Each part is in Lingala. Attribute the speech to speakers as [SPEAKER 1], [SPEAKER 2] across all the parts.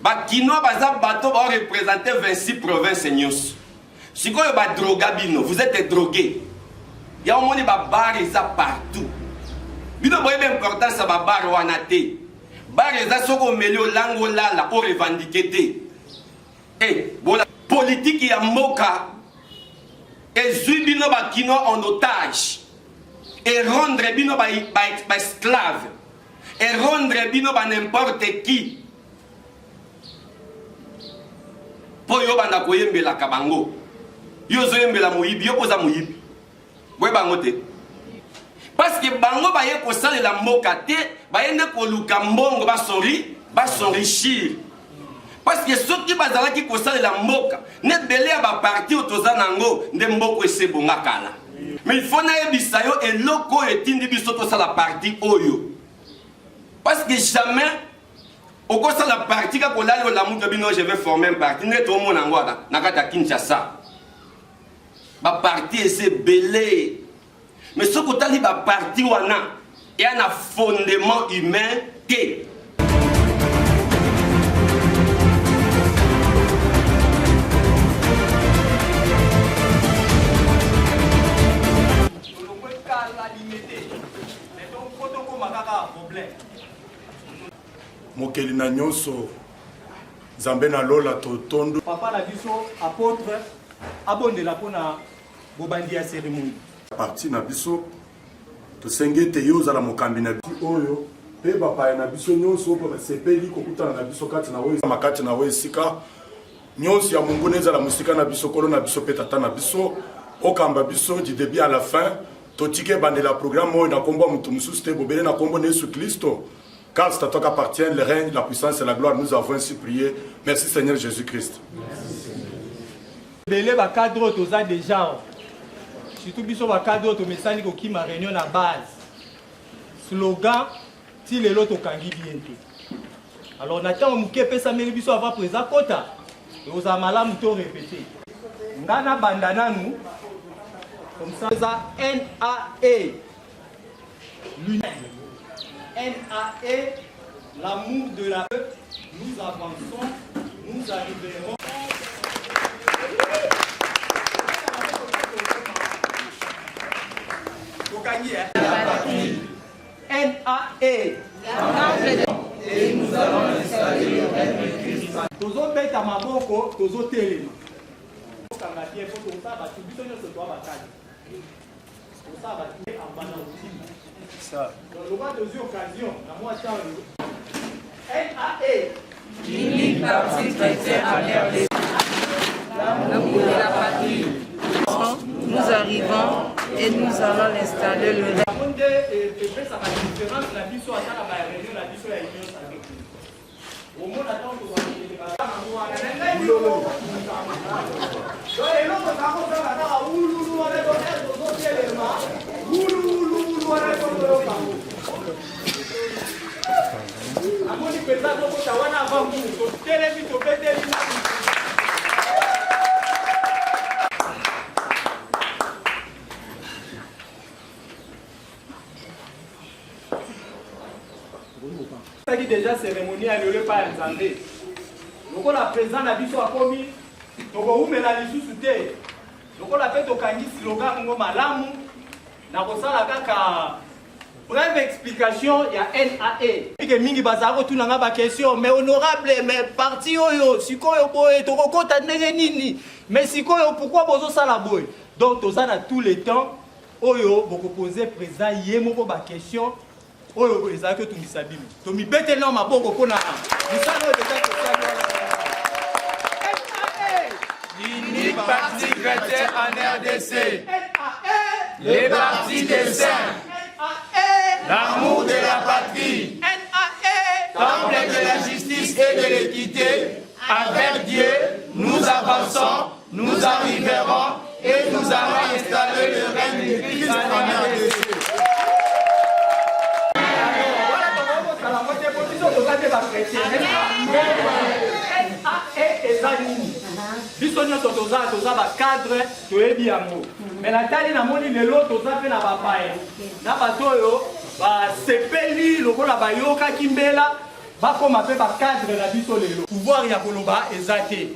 [SPEAKER 1] Bakino baza bato ba représenter 26 provinces nyos. Sikoyo ba droga bino, vous êtes drogués. Ya omoni ba bar eza partout. Bino boye importance ba bar wana te. Bar eza soko melio lango lala o revendiquer te. Eh, bona politique ya moka ezui bino bakino en otage. Et rendre bino ba esclave. Et rendre bino ba n'importe qui. Po yo banda koyembela kabango. Yo zoyembela moyibi, yo poza moyibi. Boy bango te. Parce que bango baye ko salela mboka te, bayende ko luka mbongo ba s'enrichir. Parce que ceux qui bazalaki ko salela mboka, ne belé ba parti otoza nango nde mboko esebonga kala. Mais il faut na yebisa yo eloko etindi biso to sala parti oyo. Parce que jamais au cours de la partie quand je vais former un parti, net au monde en Ouada, Nakata Kinshasa. Ma parti c'est belé. Mais ce que tu as dit, ma parti wana, il y a un fondement humain qui.
[SPEAKER 2] Mokeli na nyonso Nzambe na lola totondo
[SPEAKER 3] papa na biso apôtre abondela pona bobandi ya cérémonie
[SPEAKER 2] parti na biso to sengete yoza la mokambi na biso oyo pe bapaya na biso nyonso po sepeli kokutana na biso kati na we makati na we sika nyonso ya Mungu neza la musika na biso kolo na biso pe tata na biso okamba biso du début à la fin totike bandela programme oyo na kombo mutu mususu te bobele na kombo na Yesu Kristo. Car c'est à toi qu'appartient le règne, la puissance et la gloire. Nous avons ainsi prié. Merci Seigneur Jésus-Christ.
[SPEAKER 3] Belé ba cadre toza déjà. Surtout biso ba cadre to mesani ko kima réunion na base. Slogan ti lelo to kangi bientôt. Alors natang muke pesa meli biso avant présent kota. Oza malamu to répéter. Ngana bandana nous comme ça NAE. NAE, l'amour de la peuple, nous avançons, nous arriverons. NAE, et nous allons installer le règne de Christ. Tozo beta maboko, tozo telema. Kangatie po to sa ba tubiso nyo so to abatali. To sa ba tie ambana utimi. Ça. Dans le cas de occasion, à moi, NAE,
[SPEAKER 4] l'unique parti chrétien en RDC, l'amour de la patrie. Nous arrivons et nous allons installer le règne.
[SPEAKER 3] Déjà cérémonie à l'heure par Nzambe. Donc on a présent la biso a commis. Donc on met la biso sous terre. Donc on a fait au kangi slogan ngo malamu. Na kosala kaka brève explication il y a NAE. Et que mingi bazaro tout nanga ba question mais honorable mais parti oyo sikoyo boye to kokota ndenge nini. Mais sikoyo pourquoi bozo sala boye. Donc toza na tous les temps oyo boko poser présent yemoko ba question. Oyo eza que tu misabimu to mi bete na maboko kona misalo de
[SPEAKER 4] l'unique parti chrétien en RDC, les partis des saints, l'amour de la patrie, temple de la justice et de l'équité. Avec Dieu, nous avançons, nous arriverons et nous allons installer le règne de Christ en RDC.
[SPEAKER 3] biso nyonso toza bacadre toyebi yango me natali namoni lelo toza mpe na bapaya na bato oyo basepeli lokola bayokaki mbela bakoma mpe bacadre na biso lelo pouvoir ya koloba eza te.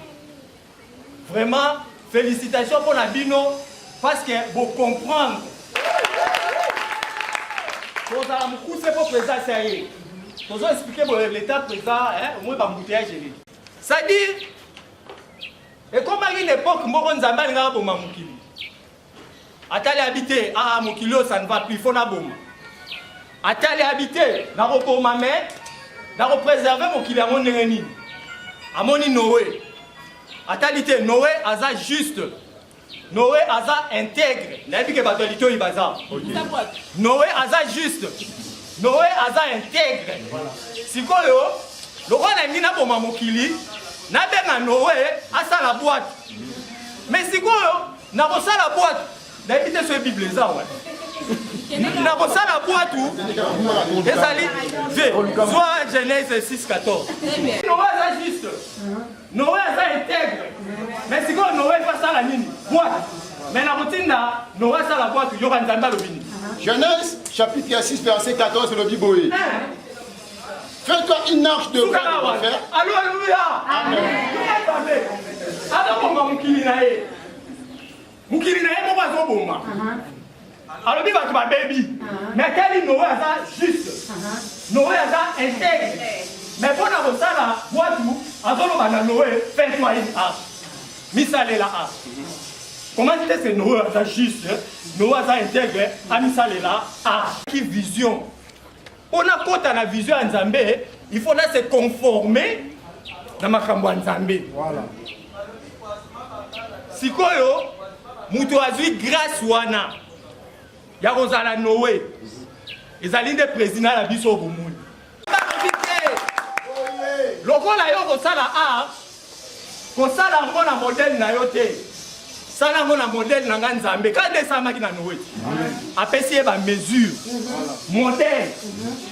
[SPEAKER 3] Vraiment félicitations pour la bino parce que vous comprenez. Vous allez me pousser pour présent sérieux. Vous allez expliquer pour l'état présent, au moins par embouteillage. C'est-à-dire, et comme à une époque, moi on zamba nga boma mukili. Atali habité, ah mukilo ça ne va plus, il faut na boma. Atali habité, na repoma mais, na représerver mukili à mon nengeni. À mon Noé. Atalité Noé aza juste. Noé aza intègre. Nabi ke batolito ibaza. Noé aza juste. Noé aza intègre. Sikoyo, loko na ngina boma mokili, na benga Noé asa la boîte. Mais sikoyo, na kosa la boîte. Na bité sur Bible za wa. Na kosa la boîte ou ezali soit Genèse 6:14. Noé aza juste. Noé aza intègre. Mais si Noé fait ça la nini, boîte. Mais la routine là, Noé ça la boîte, il y aura un zamba lobini.
[SPEAKER 5] Genèse chapitre 6 verset 14 le Biboé. Fais-toi une arche de bois de fer.
[SPEAKER 3] Alléluia. Amen. Alors comment mukili nae? Mukili nae mo bazo bomba. Alors bi ba ba baby. Mais quel Noé aza juste. Noé aza intègre. Mais pour la rosala, boîte ou azolo bana Noé, fais-toi une arche. Misale la arche. Comment dire c'est Noé aza juste, Noé aza intègre, a misale la arche. Qui vision? On a compte à la vision en Zambé, il faut se conformer dans ma cambo en Zambé. Voilà. Si koyo, mutu azui grâce wana, ya rosala Noé, ezali de président la biso bomuni. Lokola yo kosala art, kosala ngo na modèle na yo te. Sala ngo na modèle na nga Nzambe. Ka desamaki na Noé. Apesi ba mesure. Modèle.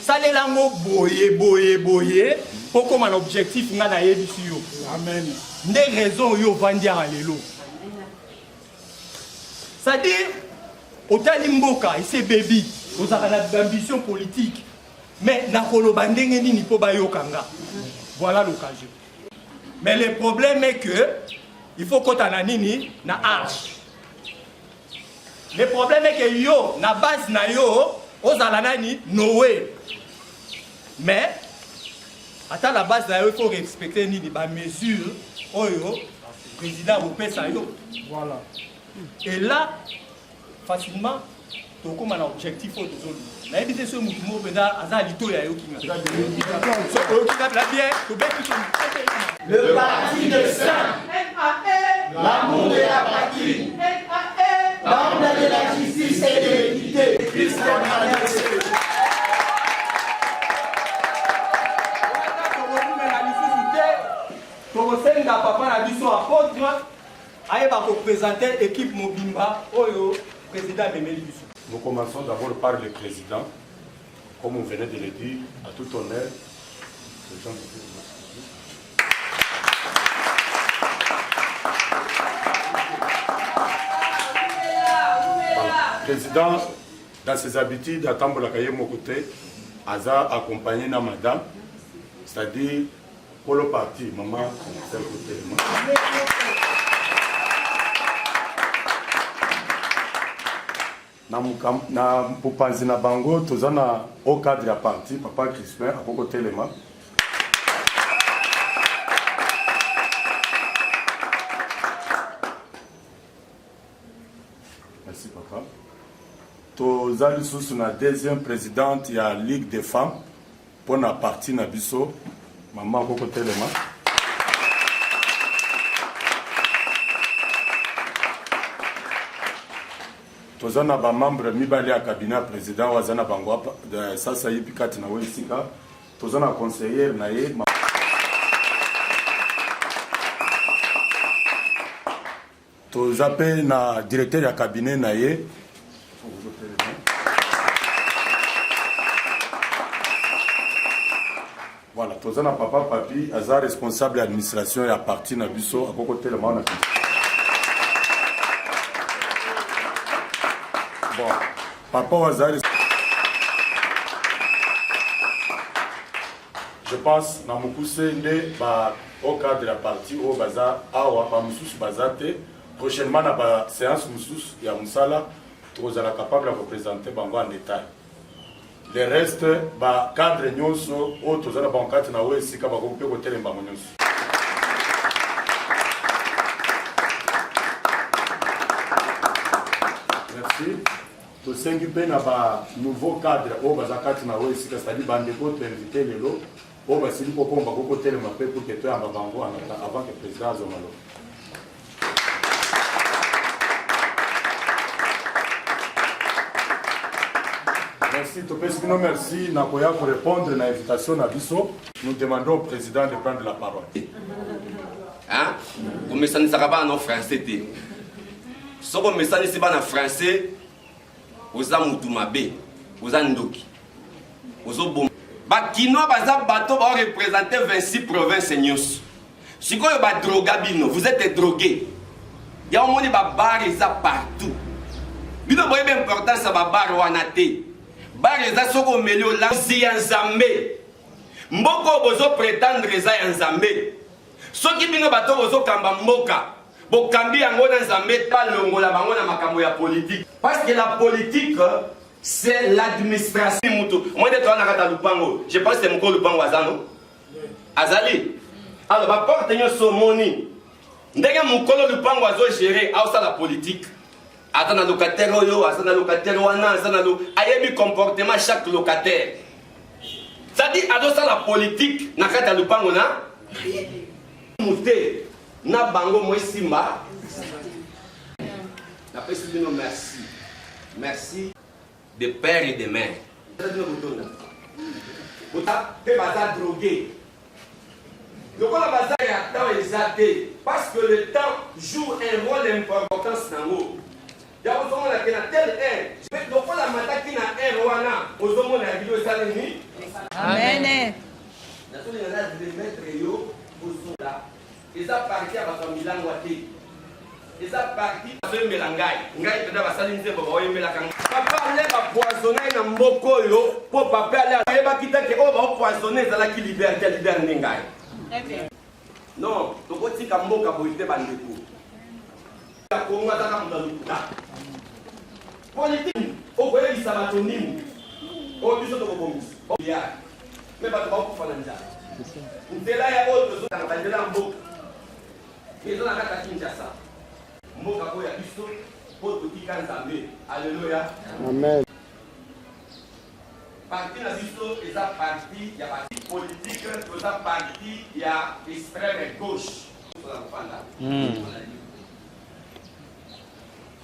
[SPEAKER 3] Salela ngo boye pour comme l'objectif nga na yebisi yo. Amen. Nde raison yo vandi à lelo. C'est-à-dire otali mboka ese baby, ozaka d'ambition politique. Mais na koloba ndenge nini po bayokanga. Voilà l'occasion. Mais le problème est que il faut qu'on ait nini na arche. Le problème est que yo na base na yo ozala nani Noé. Mais à la base na yo il faut respecter nini ba mesure oyo président opesa yo. Voilà. Et là facilement to comme un objectif au dozoli. Na ebité ce mouvement penda aza lito ya yo kinga.
[SPEAKER 4] Le parti des saints, l'amour de la patrie, l'âme de la justice et de l'équité, Christ
[SPEAKER 2] Nous commençons d'abord par le président, comme on venait de le dire, à tout honneur. Le président, dans ses habitudes, à Tambolakaye Mokote, Aza accompagné na madame, c'est-à-dire pour le parti, maman, c'est le côté. Na Mpupanzi na Bango, tozana au cadre ya parti, papa Crispin, à côté de moi. Merci papa. Tozali sous na deuxième présidente ya Ligue des femmes pour na parti na biso, maman à côté de moi. Tozana ba membre mibali ya cabinet président wazana bango sasa yipi kati na wesika tozana conseiller na ye tozape na directeur ya cabinet na ye voilà tozana papa papi aza responsable administration ya parti na biso akoko telema na bon, papa Wazari. je pense na mokuse nde au cadre de la partie au baza awa ba mususu bazate prochainement na ba séance mususu ya musala tozala capable de représenter bango en détail. Le reste ba cadre nyonso o tozala bankati na we sika ba ko pe ko telemba nyonso. Merci. Tout ce qui est un nouveau cadre, c'est-à-dire que invité les lots, on va essayer de faire beaucoup de temps pour que tu aies un bango avant que le président Zomalo. Merci, Topesino, merci. Nakoya pour répondre à l'invitation à Bisso. Nous demandons au président de prendre la parole.
[SPEAKER 1] Hein? Vous me sentez en français. Si vous me sentez en français, vous avez Moutoumabé, vous avez Ndoki, vous avez Bom. Bakinois, bateau va représenter 26 provinces. Si vous êtes drogabino, vous êtes drogué. Il y a un monde qui est partout. Il y a une importance à bar wanate. Bar est à ce qu'on met le lanzi en zambé. Mboko bozo prétendre les en zambé. Ceux qui viennent au bateau bozo kamba mboka. Bokambi yango na zambé pas longola bango na makambo ya politique. Parce que la politique, c'est l'administration. Moi, je pense que c'est mon lupango Azano. Azali. Alors, ma porte est sur moni. Ndenge mon lupango Azo géré, à la politique. Attends, le locataire, attends, le locataire, ayebi comportement chaque locataire. Ça dit, à la politique, nakata lupango na. Mouté, na bango moi simba. La personne dit merci. Merci des pères et des mères. Vous avez drogué. Donc on a besoin de temps exalté. Parce que le temps joue un rôle important dans nous. Il y a besoin de tel air. Donc on a besoin de un roi. Aux hommes de la vidéo salini.
[SPEAKER 6] Amen.
[SPEAKER 1] Ils ont parti à votre Milan Wati. Ils ont parti à ce Mélangaï. Ngaï, tu dois salir de Boboy Mélangaï. Papa allait poisonner dans Mboko pour papa aller à Eba qui t'a dit oh, va poisonner, ça là qui libère Ningaï. Non, tu peux dire que Mboka pour éviter Bandeko. La Congo a ta Mboka. Politique, au bout de Sabatonimu, au biseau de Bobomus, au Biard. Mais pas de Bobo Fananja. Vous êtes là, il y a autre chose dans la Mboka. Ils ont la carte à Kinshasa. Mboka ko ya biso po totika nzambe. Alléluia.
[SPEAKER 5] Amen.
[SPEAKER 1] Parti na biso eza parti ya parti politique, eza parti ya extrême gauche.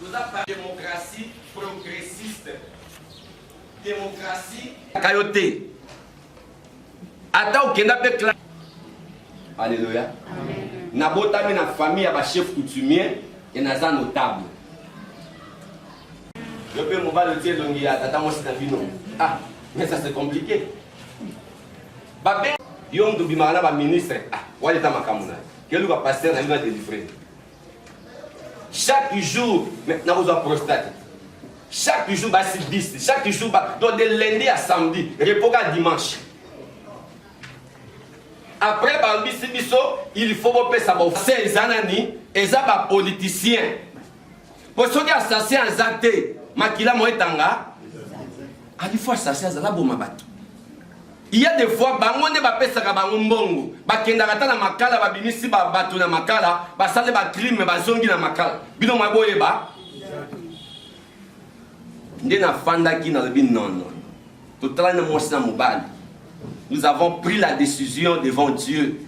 [SPEAKER 1] Eza parti démocratie progressiste. Démocratie kayote. Ata okenda pe clan. Alléluia. Nabotami na famille ya ba chef coutumier et naza notable. Je peux me battre le tir longi à tata moi c'est vino. Ah, mais ça c'est compliqué. Babé, yom do bimana ba ministre. Ah, wale ta makamuna. Quel va passer na délivrer. Chaque jour, maintenant vous avez prostate. Chaque jour ba 10, chaque jour ba donc de lundi à samedi, repos à dimanche. Après, il faut que ça ces anani et ça va politicien. Pour ceux qui assassinent un zate, makila moetanga, il faut assassiner un zate. Il y a des fois, bango ne va pas faire bango mbongo, bakenda kata na makala, babinisi ba batu na makala, basale ba crime, ba zongi na makala. Bino maboye ba. Ndena fanda ki na lebi non. Totala na mwasi na mobali. Nous avons pris la décision devant Dieu.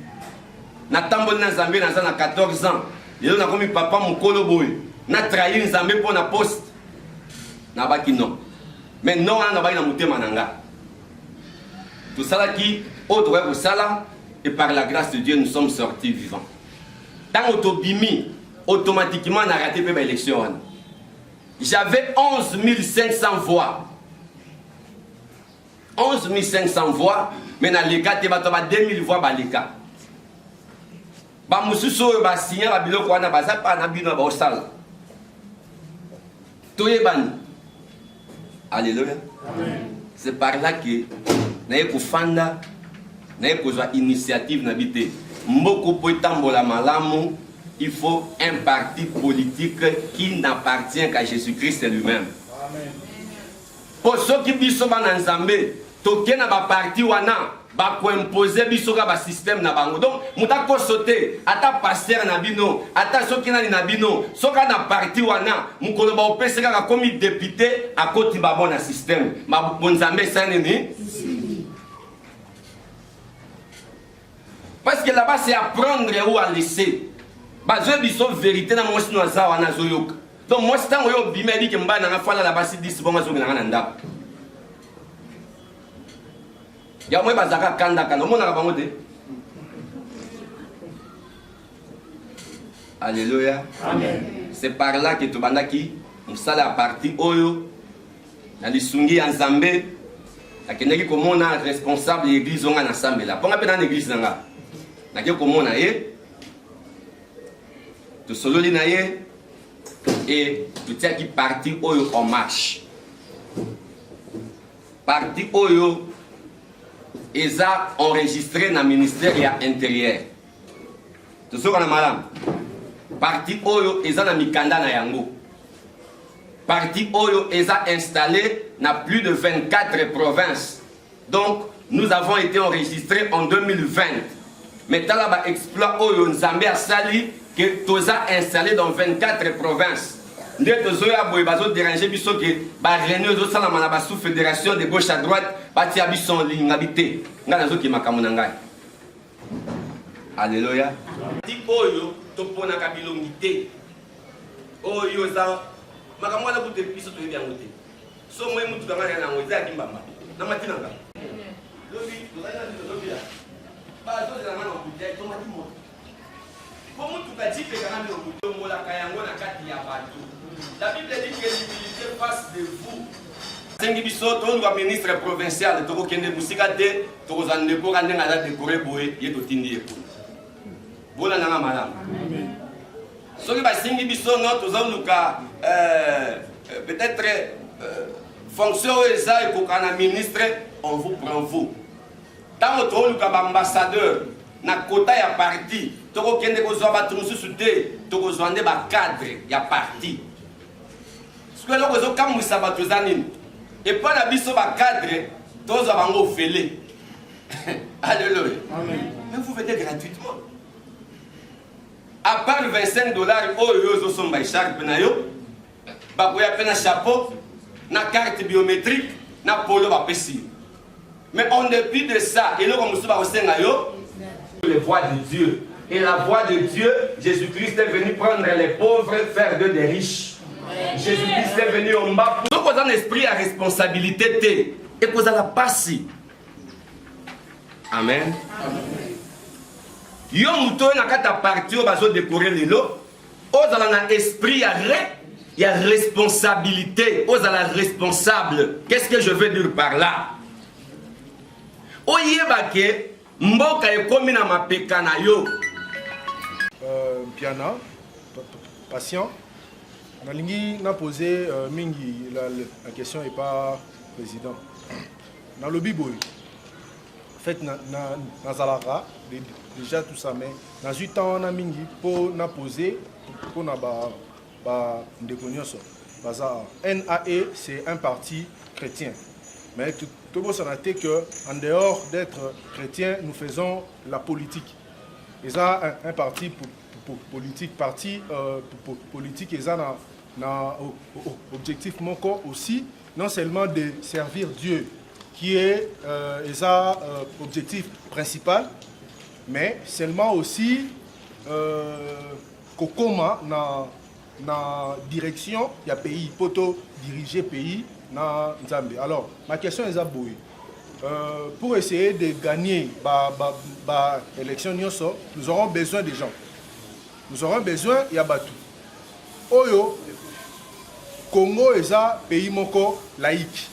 [SPEAKER 1] Natambol na Zambé na 14 ans. Yelo na komi papa mukolo boy. Na trahi Zambé pour na poste. Na baki non. Mais non na baki na mutema nanga. Tout ça là qui autre pour ça et par la grâce de Dieu nous sommes sortis vivants. Dans autobimi automatiquement on a raté peu l'élection. J'avais 11 500 voix. 11 500 voix, mais dans les cas, tu as 2000 voix. Ba mususu ba signé ba biloko wana baza pa na bino ba osala. Toyebani. Alléluia. C'est par là que naye kufanda naye kozwa initiative na bité mboko po tambola malamu. Il faut un parti politique qui n'appartient qu'à Jésus-Christ lui-même. Pour ceux qui biso bana nzambe toke na ba parti wana ba ko imposer biso ka ba système na bango. Donc muta ko sauter ata pasteur na bino ata soki na bino soka na parti wana mukolo ba opesa ka comme député à côté ba bon système ma bonzambe saneni. Parce que là-bas c'est apprendre ou à laisser. Bazo biso vérité na mwasi no za wana zoyoka. Donc moi c'est yo bimeli ke mbana na fala la basi 10 bonga zo ngana nda. Ya moi bazaka kanda kana mona ka bango te. Alléluia. Amen. C'est par là que tobandaki musala parti oyo na lisungi ya Nzambe akendeki komona responsable l'église onga na sambela. Ponga pe na l'église nanga. Na ke komona tout solo linaye et tout ça qui parti oyo en marche. Parti oyo eza enregistré na ministère ya intérieur. Tout ça qu'on a madame. Parti oyo eza na mikanda na yango. Parti oyo eza installé na plus de 24 provinces. Donc nous avons été enregistrés en 2020. Mais tala ba exploit oyo Nzambe asali que toza installé dans 24 provinces. Ndé tozoya boye bazo déranger biso que ba réunion zo sala na ba sous fédération de gauche à droite ba tia biso en ligne habité. Ngana zo ki makamuna ngai. Alléluia. Di oyo to pona ka bilongité. Oyo za makamwa la kuté biso to yebi yangote. So moi mutu kama na ngoza kimbamba. Na matina nga. Lobi tozana lobi la. Ba zo za ngana kuté to matimo. La Bible dit que l'humilité passe de vous. Sengi biso to lwa ministre provincial to ko kende musika te to ko zande ko kande ngala décorer boye ye to tindi eko. Bona nanga malam. Amen. Soki ba sengi biso no to zaluka peut-être fonction eza ko kana ministre on vous prend vous. Tant to luka ba ambassadeur na kota ya parti toko kende ko zo ba tumususu te toko zo ande ba cadre ya parti. Ce que loko zo kamwisa ba tozanini et pas la biso ba cadre tozo bango fele. Alléluia. Amen. Mais vous venez gratuitement. À part $25 oyo zo somba ishar pena yo ba koya pena chapeau na carte biométrique na polo ba pesi. Mais en dépit de ça, et là comme ça ba osenga yo les voies de Dieu. Et la voie de Dieu, Jésus-Christ est venu prendre les pauvres, faire d'eux des riches. Jésus-Christ est venu en bas. Donc, vous avez un esprit à responsabilité et vous allez passer. Amen. Yo muto na kata parti au bazo décorer les lots. Vous avez un esprit à responsabilité. Vous avez responsable. Qu'est-ce que je veux dire par là? Oyebake mboka ekomi na mapeka na yo.
[SPEAKER 6] Piana, patient. Nalingi n'a posé mingi la question est pas président. Dans le Bible, en fait na Zalara déjà tout ça mais dans 8 ans on a mingi pour n'a posé pour na ba ndekonyoso. Baza NAE c'est un parti chrétien. Mais tout le monde s'en a été qu'en dehors d'être chrétien, nous faisons la politique. Et ça, un parti politique, politique, et ça, objectif aussi, non seulement de servir Dieu, qui est objectif principal, mais seulement aussi comment dans direction, il y a pays, poto diriger pays. Alors, ma question est pour essayer de gagner l'élection, nous aurons besoin des gens. Nous aurons besoin de Yabatou. Oyo, Congo est un pays moko laïque,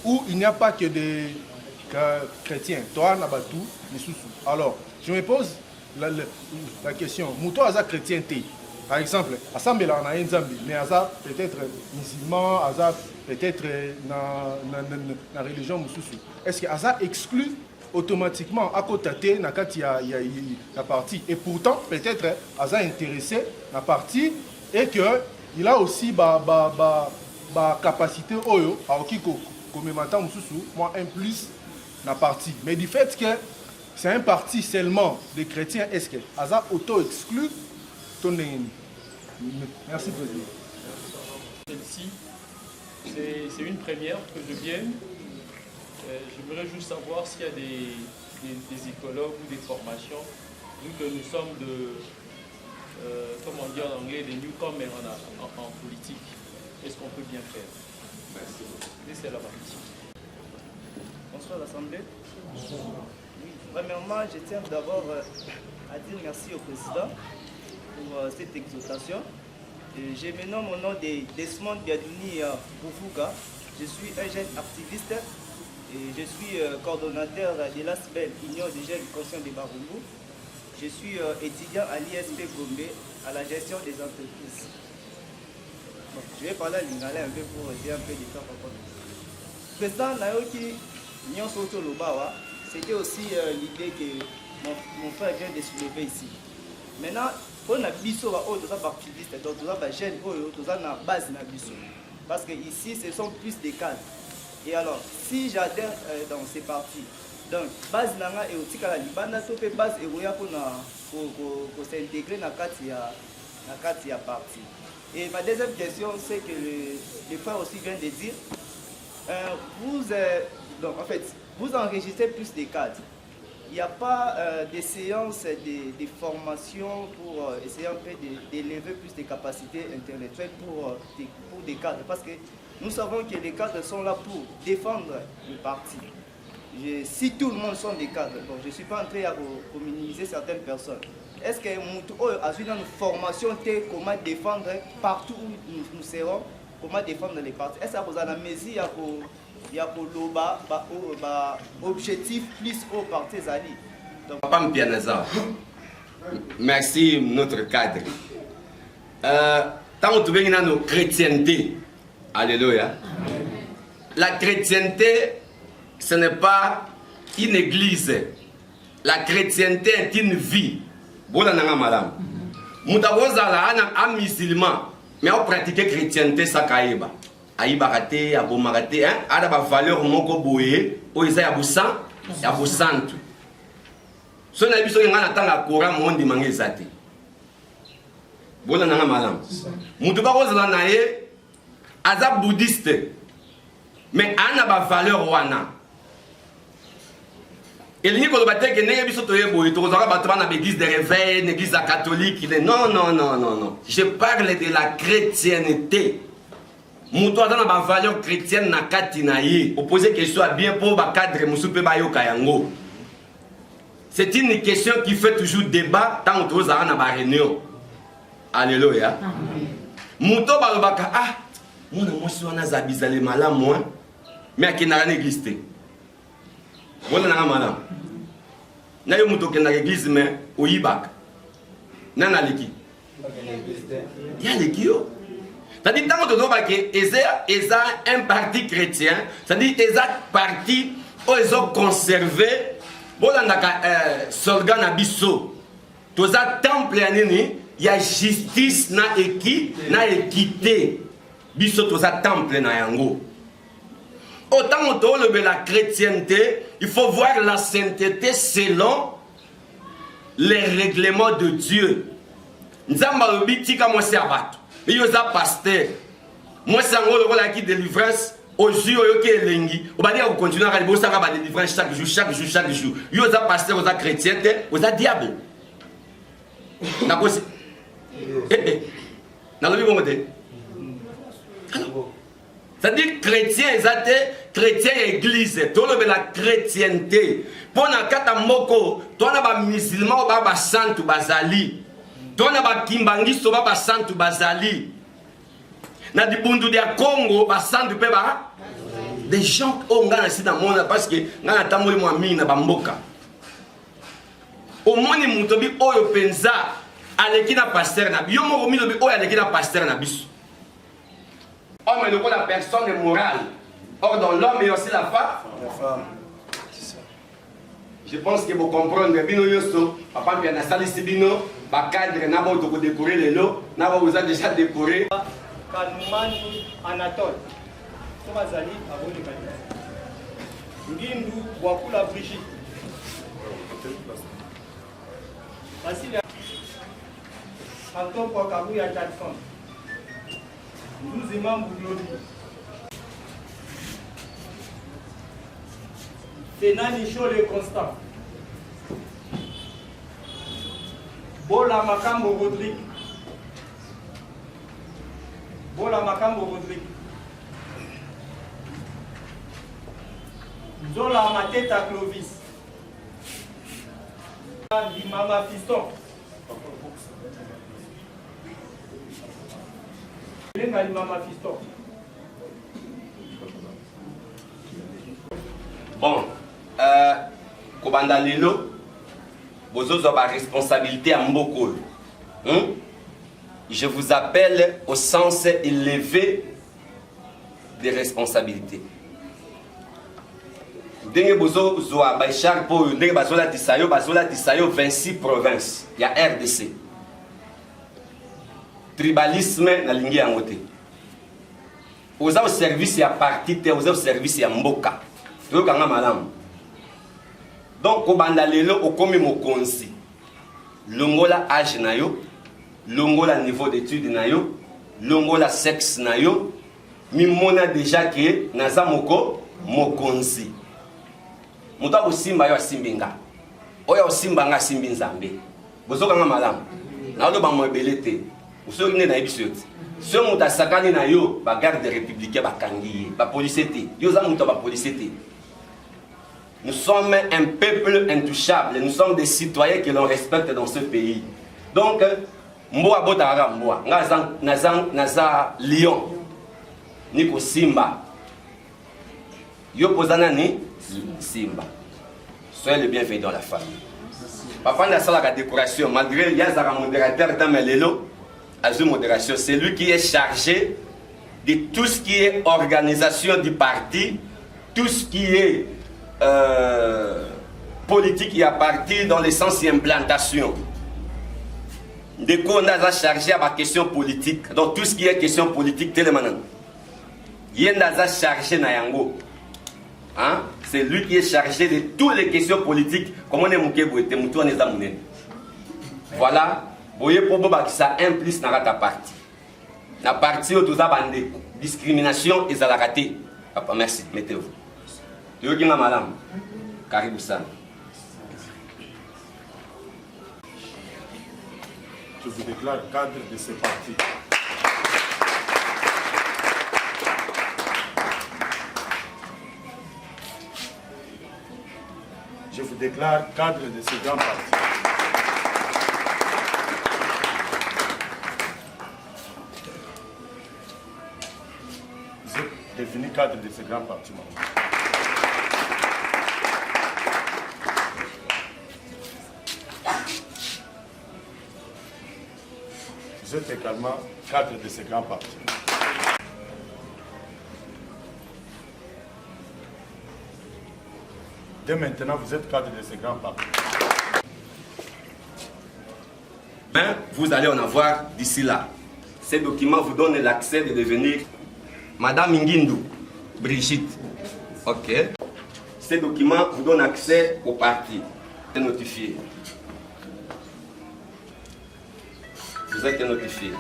[SPEAKER 6] où il n'y a pas que des chrétiens. Alors, je me pose la question, Mouto Aza chrétienté. Par exemple, Assemblée on a un Zambie, mais Aza peut-être musulman, Aza peut-être dans la religion musulmane. Est-ce que Aza exclut automatiquement à côté na kati ya parti. Et pourtant peut-être aza intéressé na parti et que il a aussi ba capacité oyo aoki komemata mususu moi un plus na parti. Mais du fait que c'est un parti seulement des chrétiens, est-ce que aza auto-exclu ton ennemi? Merci président.
[SPEAKER 7] Celle-ci, c'est une première que je vienne. J'aimerais juste savoir s'il y a des écologues ou des formations, vu que nous sommes comment dire en anglais, des newcomers en politique. Est-ce qu'on peut bien faire? Merci. C'est la partie.
[SPEAKER 8] Bonsoir l'Assemblée. Oui, premièrement, je tiens d'abord à dire merci au Président pour cette exhortation. Je me nomme au nom de Desmond Biadouni Boufuga. Je suis un jeune activiste et je suis coordonnateur de l'ASBEL, Union des jeunes conscients de Barumbu. Je suis étudiant à l'ISP Gombe à la gestion des entreprises. Bon, je vais parler à l'Ingala un peu pour dire un peu de temps. Président Nayoki Nyon Soto Lobawa, c'était aussi l'idée que mon frère vient de soulever ici. Maintenant, pour la biso, on doit activiste, donc on doit jeune, on doit na base na biso. Parce que ici, ce sont plus des cadres. Et alors, si j'adhère dans ces partis, donc base nanga et aussi la libana, ça fait base et pour s'intégrer dans la katia parti. Et ma deuxième question, c'est que le frère aussi vient de dire, donc en fait, vous enregistrez plus des cadres. Il n'y a pas de séances de formation pour essayer un peu d'élever plus de capacités intellectuelles pour des cadres. Parce que nous savons que les cadres sont là pour défendre le parti. Si tout le monde sont des cadres, bon, je ne suis pas en train de minimiser certaines personnes. Est-ce que nous avons une formation comment défendre partout où nous serons, comment défendre les partis? Est-ce que vous avez une mesure il y a pour l'objectif plus au parti Zali?
[SPEAKER 1] Papa Mpianaza, merci notre cadre. Tant que tu as nos chrétienté, alléluia. La chrétienté, ce n'est pas une église. La chrétienté est une vie. Voilà nanga madame. Moutaboza un musulman, mais on pratique chrétienté ça kaïba. Aïba raté, abomaraté, hein, a la valeur moko boye, o isa yabusan, yabusantu. So na biso ngana tanga Coran mondi mangezati. Voilà nanga madame. Moutaboza na ye aza bouddhiste. Mais ana ba valeur wana. Et l'unique que je l'église de réveil, l'église catholique, non. Je parle de la chrétienté. Mouto dans la valeur chrétienne na katinaye. Opposer question à bien pour ba cadre musupe ba yoka yango. C'est une question qui fait toujours débat tant que za na ba réunion. Alléluia. Mouto ba lobaka ah, mona mosi wana za bizale malamu moi. Mais akina na église. Voilà na madame. Na yo muto kena église mais oyibaka. Nana leki. Ya leki yo. C'est-à-dire tant que doba que eza un parti chrétien, c'est-à-dire eza parti où ils ont conservé voilà ndaka soldat na biso. Toza temple ya nini ya justice na équité. Biso toza temple na yango. Autant que la chrétienté, il faut voir la sainteté selon les règlements de Dieu. Nzamba obiti ka moi c'est abato. Mais yo za pasteur. Moi c'est ngolo ko la ki délivrance au jour yo ke elengi. O ba dia ko continuer ka libosa ka ba délivrance chaque jour. Yo za pasteur, yo za chrétien, yo za diable. Na ko na lobi bongo te. C'est-à-dire chrétien, chrétien église, tout le la chrétienté. Pour na kata moko, toi na ba musulman ba santu bazali. Toi na ba kimbangisto ba santu bazali. Na di bundu dia Congo ba santu pe ba des gens on ngana si na mona parce que ngana tamoi mo amina ba mboka. Au moni mutobi oyo penza aleki na pasteur na bi yo mo mi lobi oyo aleki na pasteur na biso. Homme est la personne morale. Or, dans l'homme, il y a aussi la femme. Je pense que vous comprenez bien, papa bien a sali sibino, ba cadre na ba to décorer les lots, na ba vous a déjà décoré.
[SPEAKER 3] Kanoumani Anatole. Soma zali abone kanisa. Ngindu Wakula Brigitte. Basile Anton Kwakabuya Jackson. Nduzima Mbulodi. Fenani Chole Constant. Bola Makambo Rodrigue. Bola Makambo Rodrigue. Zola Mateta Clovis. Mama Fiston. Mama Fiston.
[SPEAKER 1] Bon, Kobanda Lelo, vous avez la responsabilité à Mbokol. Je vous appelle au sens élevé des responsabilités. Denge bozo zoa baishar po denge bazola tisayo 26 provinces. Il y a RDC. Tribalisme na lingi yangote. Oza au service ya parti te, oza au service ya mboka. Toyo kanga malamu. Donc kobanda lelo okomi mokonzi. Longola âge na yo, longola niveau d'études na yo, longola sexe na yo, mimona déjà que naza moko mokonzi. Mutu akosimba yo asimbinga. Oyo osimbanga asimbi nzambe. Bozokanga malamu. Na odo ba moebele te. Usoki ne na yebiso te. So mutu asakani na yo ba garde républicain bakangi ye, ba police te. Yo za mutu ba police te. Nous sommes un peuple intouchable. Nous sommes des citoyens que l'on respecte dans ce pays. Donc, mboa botara mboa. Naza lion. Niko simba. Yo posana ni simba. Soyez le bienvenu dans la famille. Papa n'a pas la décoration. Malgré il y a un modérateur dans Melelo, Azul modération, c'est lui qui est chargé de tout ce qui est organisation du parti, tout ce qui est politique qui a parti dans le sens implantation. De quoi on a chargé à la question politique. Donc tout ce qui est question politique, télémanan. Il y a chargé na yango. Hein? C'est lui qui est chargé de toutes les questions politiques. Comment on est mouké boité, moutou on est amouné. Voilà. Vous voyez pour que ça implique dans la partie. La partie où tout ça bandé. Discrimination et ça l'a raté. Papa, merci. Mettez-vous. Tu veux qu'il y ait madame? Caribou San.
[SPEAKER 2] Je vous déclare cadre de ce parti. Je vous déclare cadre de ce grand parti. Vous êtes devenu cadre de ce grand parti. Vous êtes également cadre de ce grand parti. Dès maintenant, vous êtes cadre de ce grand parti.
[SPEAKER 1] Ben, vous allez en avoir d'ici là. Ces documents vous donnent l'accès de devenir Madame Ngindu Brigitte. Ok. Ces documents vous donnent accès au parti. Vous êtes notifié. Vous êtes notifié.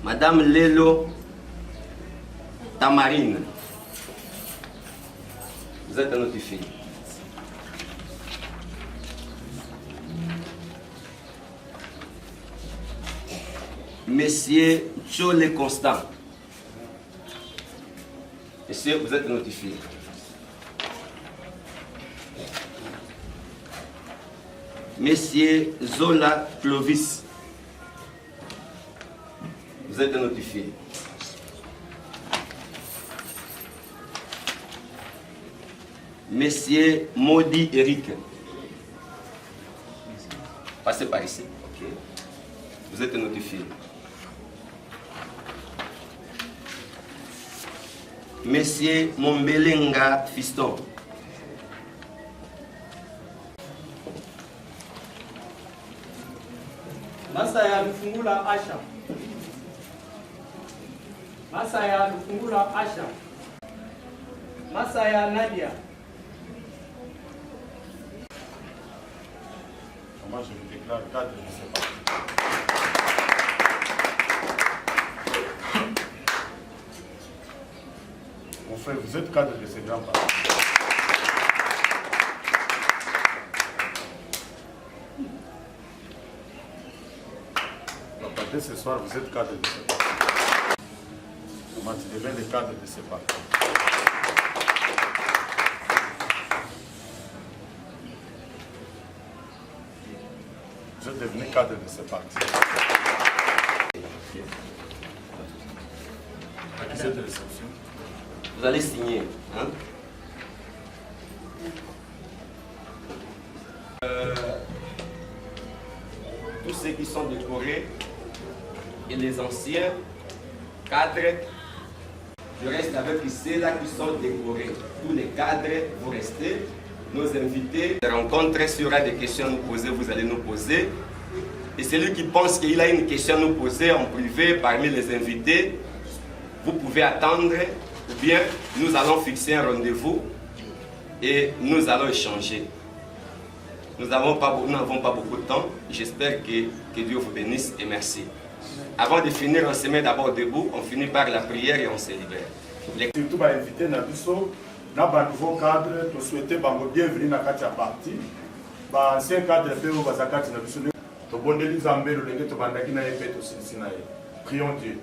[SPEAKER 1] Madame Lelo Tamarine. Vous êtes notifié. Monsieur Chole Constant. Monsieur, vous êtes notifié. Monsieur Zola Clovis. Vous êtes notifié. Monsieur Maudit Eric. Passez par ici. Okay. Vous êtes notifié. Monsieur Mombelenga Fiston.
[SPEAKER 3] Masaya Lufungula Asha. Masaya Lufungula Asha. Masaya Nadia.
[SPEAKER 2] Moi, je vous déclare cadre de ce parti. Mon frère, vous êtes cadre de ce grand parti. Dès ce soir, vous êtes cadre de ce parti. Comment tu deviens le cadre de ce parti. Vous êtes devenu cadre de ce parti. Accusé de réception.
[SPEAKER 1] Vous allez signer. Hein? Tous ceux qui sont décorés et les anciens cadres, je reste avec ceux-là qui sont décorés. Tous les cadres, vous restez. Nos invités, la rencontre, s'il y aura des questions à nous poser, vous allez nous poser. Et celui qui pense qu'il a une question à nous poser en privé parmi les invités, vous pouvez attendre, ou bien nous allons fixer un rendez-vous et nous allons échanger. Nous n'avons pas beaucoup de temps. J'espère que Dieu vous bénisse et merci. Avant de finir, on se met d'abord debout, on finit par la prière et on se libère.
[SPEAKER 2] Surtout, inviter Nabiso, dans un nouveau cadre, nous souhaitons bienvenue dans la partie. Ancien cadre, prions Dieu.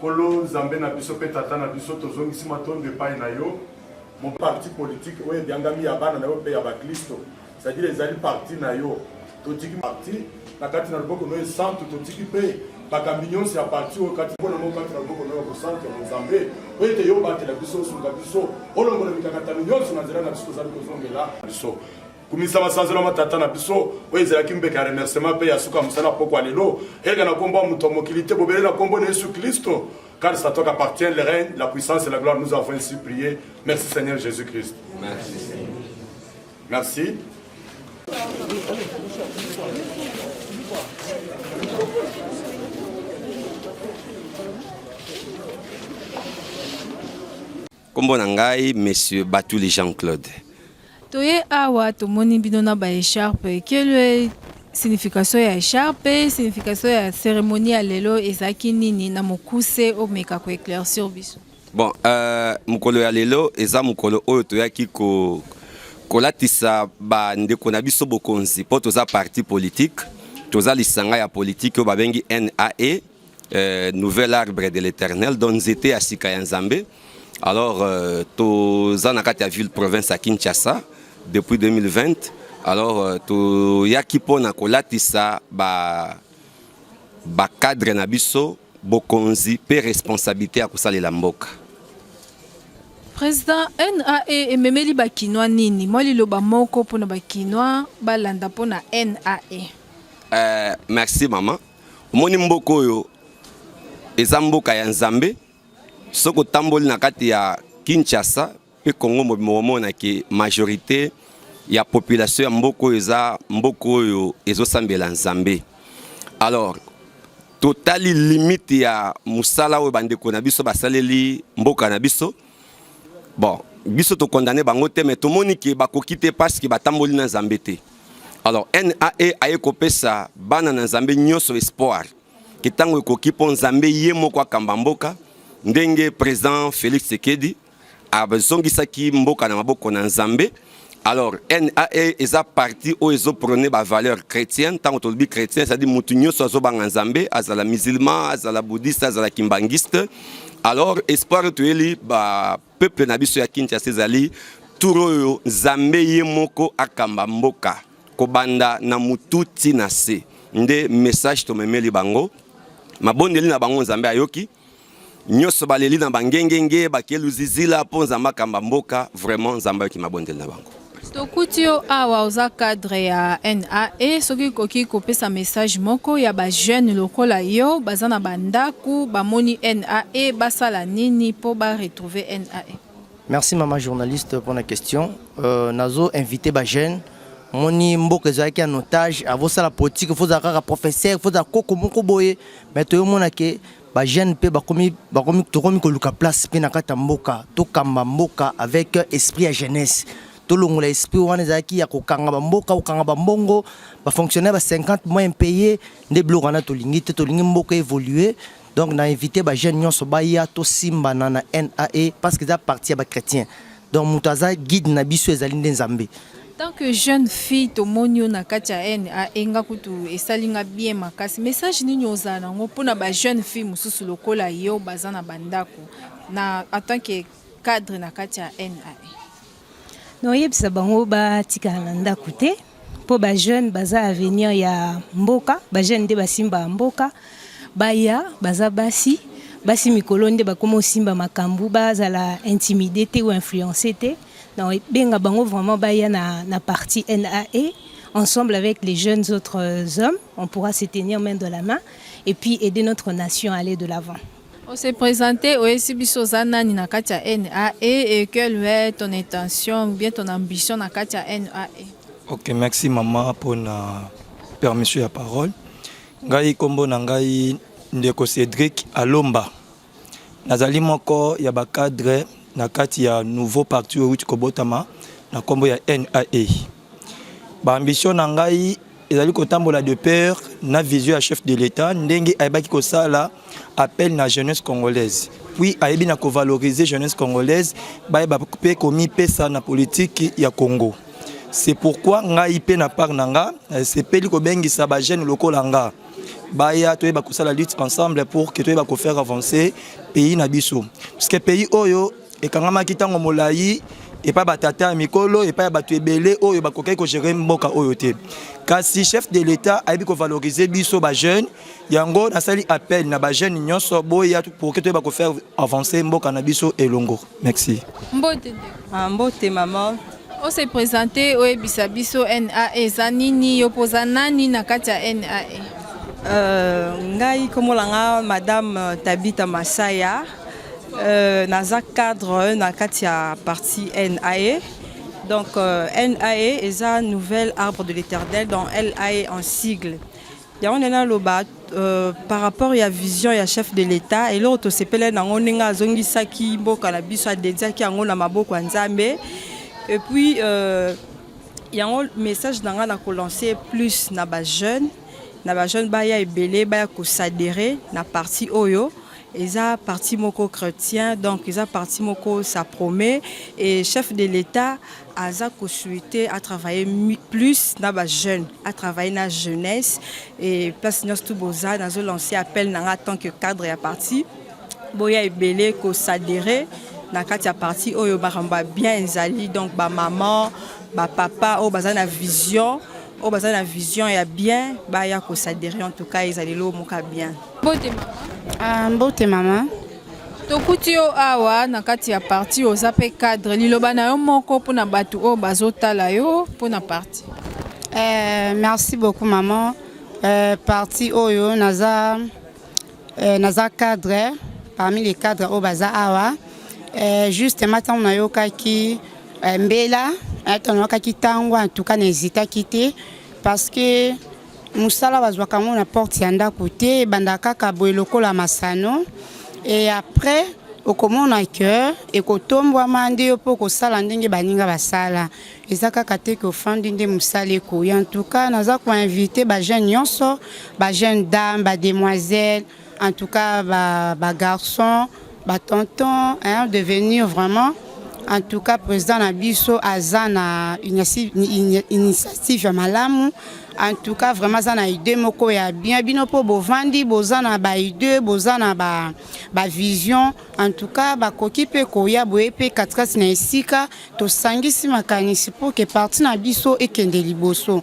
[SPEAKER 2] Kolo Zambé Nabiso Petata Nabiso Tozongi Simaton de Pai Nayo, mon parti politique, oui, Biangami Yabana Nayo Peyaba Christo, c'est-à-dire les alliés partis Nayo, Totiki parti, la carte n'a pas connu centre, Totiki Pay. Bakambignon c'est à partir au 4 bon moment 4 au centre au Zambé oui te yo batela biso sur la biso olongo na mikakata mignon sur nazela na biso zali kozongela biso kumisa masanzelo matata na biso oui zela kimbe ka remerciement pe ya suka musala poko alelo ega na kombo muto mokilité bobele na kombo de Jésus Christ car ça toi appartient le règne la puissance et la gloire nous avons ainsi prié merci Seigneur Jésus-Christ merci
[SPEAKER 1] Kombo na ngai monsieur Batuli Jean-Claude.
[SPEAKER 9] Toye awa tomoni bino na ba écharpe. Quelle est signification ya écharpe, signification ya cérémonie ya lelo ezaki nini na mokuse o meka ko éclaircir biso.
[SPEAKER 1] Bon, mukolo ya lelo eza mukolo oyo toyaki ko kolatisa ba ndeko na biso bokonzi po toza parti politique, toza lisanga ya politique o babengi NAE, nouvel arbre de l'Éternel dont nzete ya sika ya Nzambe. Alors, toza na kati ya ville province à Kinshasa depuis 2020. Alors, to yaki pona kolatisa ba cadre na biso bokonzi pe responsabilité ya kosalela mboka.
[SPEAKER 9] Président NAE ememeli bakinois nini? Moi liloba moko pona bakinois balanda pona NAE.
[SPEAKER 1] Merci maman. Omoni mboka oyo eza mboka ya Nzambe. Soko tamboli na kati ya Kinshasa pe Congo mobimomona ke majorité ya population ya mboko eza mboko oyo ezosambela Nzambe. Alors totali limite ya musala oyo bandeko na biso basaleli mboka na biso. Bon, biso to condamné bango te mais tomoni ke bakoki te parce que batamboli na Nzambe te. Alors NAE aye kopesa bana na Nzambe nyonso espoir ke tango ekoki po Nzambe ye moko akamba mboka. Ndenge président Félix Tshisekedi abazongisaki mboka na maboko na Nzambe. Alors NAE eza parti o ezo prôner ba valeur chrétienne tant que chrétien c'est-à-dire mutu nyonso azobanga Nzambe azala musulman azala bouddhiste azala kimbangiste. Alors espoir toeli ba peuple na biso ya Kinshasa ezali turo Nzambe ye moko akamba mboka kobanda na mututi na se nde message to memeli bango mabondeli na bango Nzambe ayoki. Nyoso baleli na bangengenge bakelu zizila po Nzamba kamba mboka vraiment Nzamba ki mabondeli na bango.
[SPEAKER 9] tokutio awa oza cadre ya NAE soki koki kopesa message moko ya ba jeune lokola yo baza na bandaku bamoni NAE basala nini po ba retrouver NAE.
[SPEAKER 10] Merci maman journaliste pour la question. Nazo invité ba jeune moni mboka ezaki en otage avosa la politique faut zakaka professeur faut zakoko moko boye mais to mona ke ba jeune pe bakomi tokomi ko luka place pe na kata mboka to kamba mboka avec esprit ya jeunesse. Tolongola esprit wana ezaki ya kokanga ba mboka kokanga ba mbongo ba fonctionnaire ba 50 mois impayés nde bloka na tolingi mboka évoluer. Donc na invité ba jeune nyonso ba ya to simba na NAE parce que ça partie ba chrétien. Donc mutaza guide na biso ezali nde nzambe.
[SPEAKER 9] Tant que jeune fille to monio na katia NAE nga kutu esalinga bien makasi message nini ozana ngo pona ba jeune fille mususu lokola yo bazana bandako na en tant que cadre na katia NAE.
[SPEAKER 11] No yebisa bango ba tika na ndako te po ba jeune baza avenir ya mboka ba jeune nde basimba mboka baya baza basi mikolo nde bakomo simba makambu bazala intimider te ou influencer te. Non, benga bango vraiment baya na partie NAE ensemble avec les jeunes autres hommes, on pourra se tenir main dans la main et puis aider notre nation à aller de l'avant.
[SPEAKER 9] On s'est présenté au Esibiso Zanani na katia NAE et quelle est ton intention ou bien ton ambition na katia NAE?
[SPEAKER 12] Ok, merci maman pour la permission de la parole. Ngai kombo na ngai ndeko Cédric Alomba. Nazali moko ya ba cadre na kati ya nouveau parti au Kobotama na kombo ya NAE. Ba ambition na ngai ezali kotambola de pair na vision ya chef de l'État ndenge ayebaki kosala appel na jeunesse congolaise. Puis ayebi na ko valoriser jeunesse congolaise ba pe komi pesa na politique ya Congo. C'est pourquoi ngai pe na part nanga sepeli ko bengisa ba jeune lokola nga. Baya toyeba kosala lutte ensemble pour que toyeba ko faire avancer pays na biso. Parce que pays oyo et quand on kitango molai et pas batata mikolo et pas batu ebele oyo bakokai ko gérer mboka oyo te. Kasi chef de l'État a ko valoriser biso ba jeune yango na sali appel na ba jeune nyonso boya pour que toyeba ko faire avancer mboka na biso elongo. Merci.
[SPEAKER 13] Mbote maman.
[SPEAKER 9] On s'est présenté au ebisa biso NAE zanini yopoza nani na kati ya NAE.
[SPEAKER 13] Ngai komolanga madame Tabita Masaya. Naza cadre na katia partie NAE. Donc NAE est un nouvel arbre de l'Éternel, donc LAE en sigle. On est là par rapport à la vision et à chef de l'État et l'autre c'est pelé na ngoninga zongi saki mboka na biso adedia ki ngo na maboko nzambe. Et puis il y a un message dans la ko lancer plus na ba jeune baya ebele baya ko s'adhérer na parti oyo. Ils ont parti moko chrétien, donc ils ont parti moko ça promet et chef de l'État a souhaité à travailler plus dans les jeunes, à travailler dans la jeunesse et parce que nous tout boza nous lancé appel en tant que cadre à parti boya ebele ko s'adhérer na katia parti oyo baramba bien ezali donc ba maman ba papa o baza na vision au bazar la vision et bien bah ya ko s'adhérer en tout cas ils allaient lo moka bien.
[SPEAKER 11] Mbote maman.
[SPEAKER 9] Tokutio awa na kati ya parti ozape cadre liloba na yo moko pona batu o bazotala yo pona parti.
[SPEAKER 11] Merci beaucoup maman. Parti oyo naza cadre parmi les cadres au bazar awa. Juste maintenant na yo kaki mbela en tout cas n'hésite à quitter parce que musala bazwaka na porte yanda côté bandaka kaboy lokola masano et après au komona cœur et ko tombwa mande po ko sala ndenge baninga basala ezaka kate ko fandi nde musale ko en tout cas naza ko inviter ba jeune nyonso ba jeune dame ba demoiselle en tout cas ba garçon ba tonton de venir vraiment. En tout cas, président Nabiso Azana initiative ya malamu. En tout cas, vraiment ça na idée moko ya bien binopo bovandi bozana ba idée bozana ba vision. En tout cas, ba kokipe ko ya boepe katkasi na esika to sangisi makanisi pour que parti Nabiso ekende liboso.